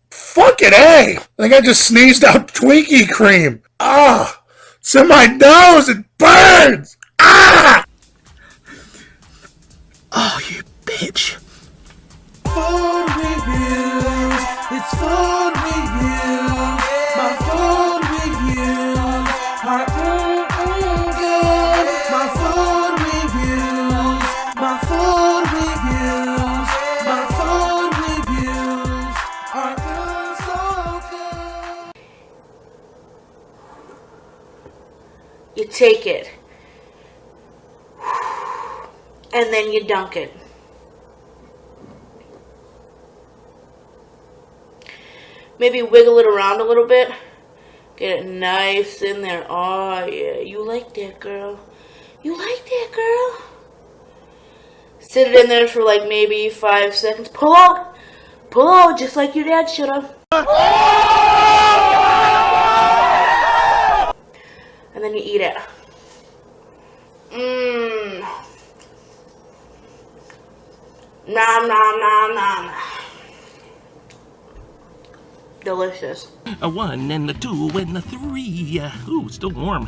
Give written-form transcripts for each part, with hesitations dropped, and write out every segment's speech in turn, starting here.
Fucking A! I think I just sneezed out Twinkie cream. Ah! It's in my nose! It burns! Ah! Oh, you bitch. Phone reviews. It's phone reviews. My phone reviews are good. My phone reviews. My phone reviews. My phone reviews are so good. You take it, and then you dunk it. Maybe wiggle it around a little bit. Get it nice in there. Oh, yeah. You like that, girl. You like that, girl. Sit it in there for like maybe 5 seconds. Pull out. Pull out just like your dad should have. And then you eat it. Mmm. Nom, nom, nom, nom. Delicious. A 1 and a 2 and a 3. Ooh, still warm.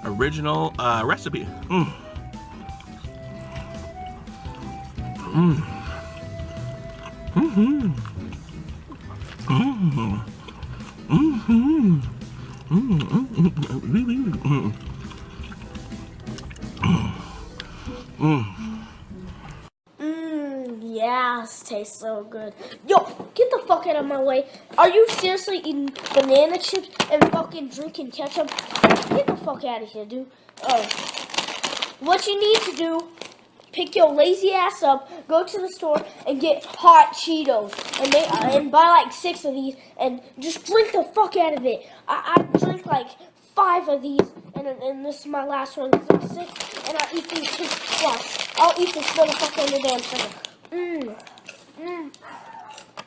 Original recipe. Yeah, this tastes so good. Yo, get the fuck out of my way. Are you seriously eating banana chips and fucking drinking ketchup? Get the fuck out of here, dude. What you need to do, pick your lazy ass up, go to the store and get hot Cheetos and buy like 6 of these and just drink the fuck out of it. I drink like 5 of these and this is my last one. So 6 and I'll eat these 6 plus. I'll eat this motherfucker in the damn second.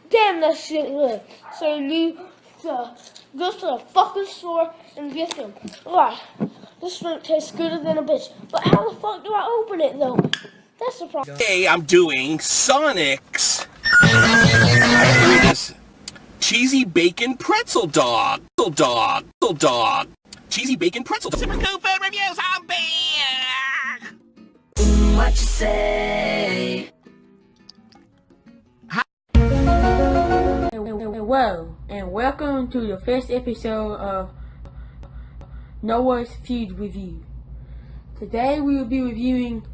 Damn, that shit good. So you need to go to the fucking store and get them. Wow, this shit tastes gooder than a bitch. But how the fuck do I open it though? That's the problem. Hey, I'm doing Sonic's. I'm doing this cheesy bacon pretzel dog. Cheesy bacon pretzel dog. Super cool food reviews. I'm back. What you say? Hello, and welcome to the first episode of Noah's Food Review. Today we will be reviewing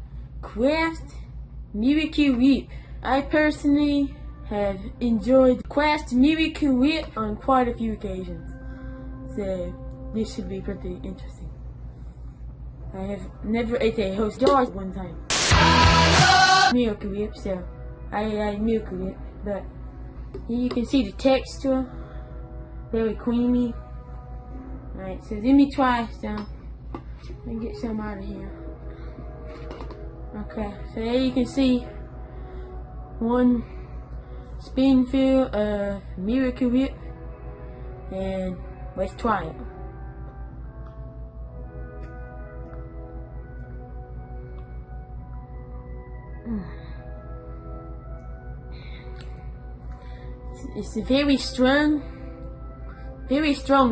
Kraft Miracle Whip. I personally have enjoyed Kraft Miracle Whip on quite a few occasions, so this should be pretty interesting. I have never ate a whole jar one time. Miracle Whip, so I like Miracle Whip, but here you can see the texture, very creamy. Alright, so let me try some. Let me get some out of here. Okay, so there you can see 1 spoonful of Miracle Whip, and let's try it. It's a very strong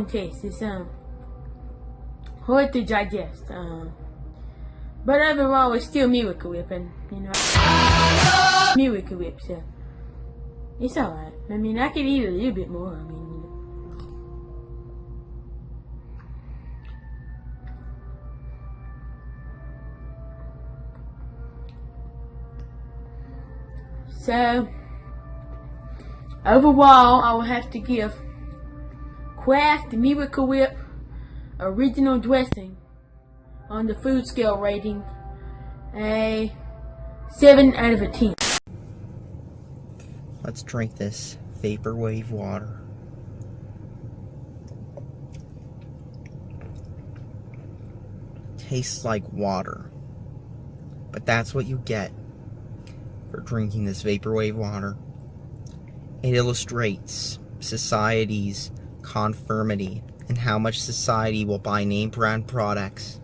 taste. It's hard to digest. But overall, it's still Miracle Whip, and you know, Miracle Whip, so it's alright. I mean, I could eat a little bit more. I mean, you know. So overall, I will have to give Kraft Miracle Whip original dressing on the food scale rating a 7 out of 10. Let's drink this vaporwave water. Tastes like water, but that's what you get for drinking this vaporwave water. It illustrates society's conformity and how much society will buy name brand products.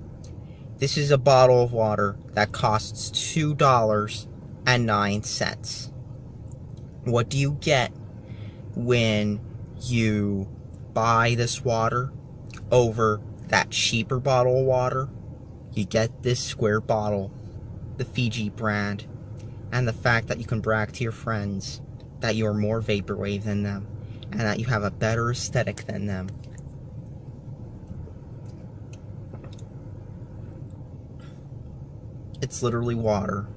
This is a bottle of water that costs $2.09. What do you get when you buy this water over that cheaper bottle of water? You get this square bottle, the Fiji brand, and the fact that you can brag to your friends that you are more vaporwave than them and that you have a better aesthetic than them. It's literally water.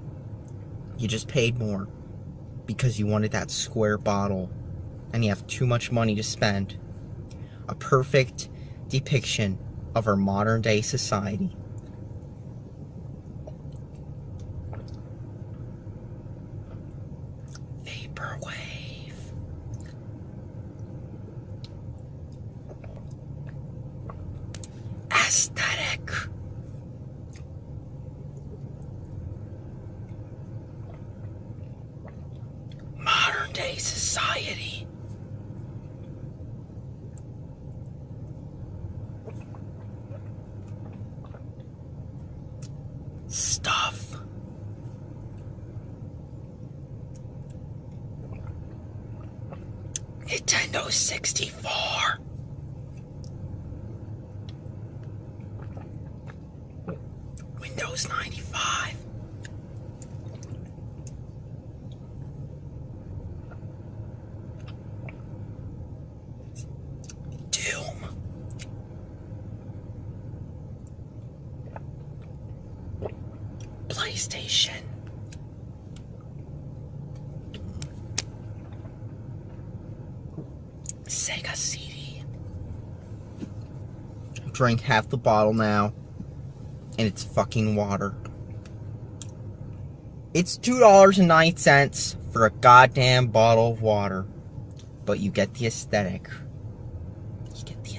You just paid more because you wanted that square bottle and you have too much money to spend. A perfect depiction of our modern day society. Vaporwave. Aesthetic. Modern day society. Stuff. Nintendo 64. Windows 95. Doom. PlayStation. Sega CD. I drank half the bottle now, and it's fucking water. It's $2.09 for a goddamn bottle of water, but you get the aesthetic. You get the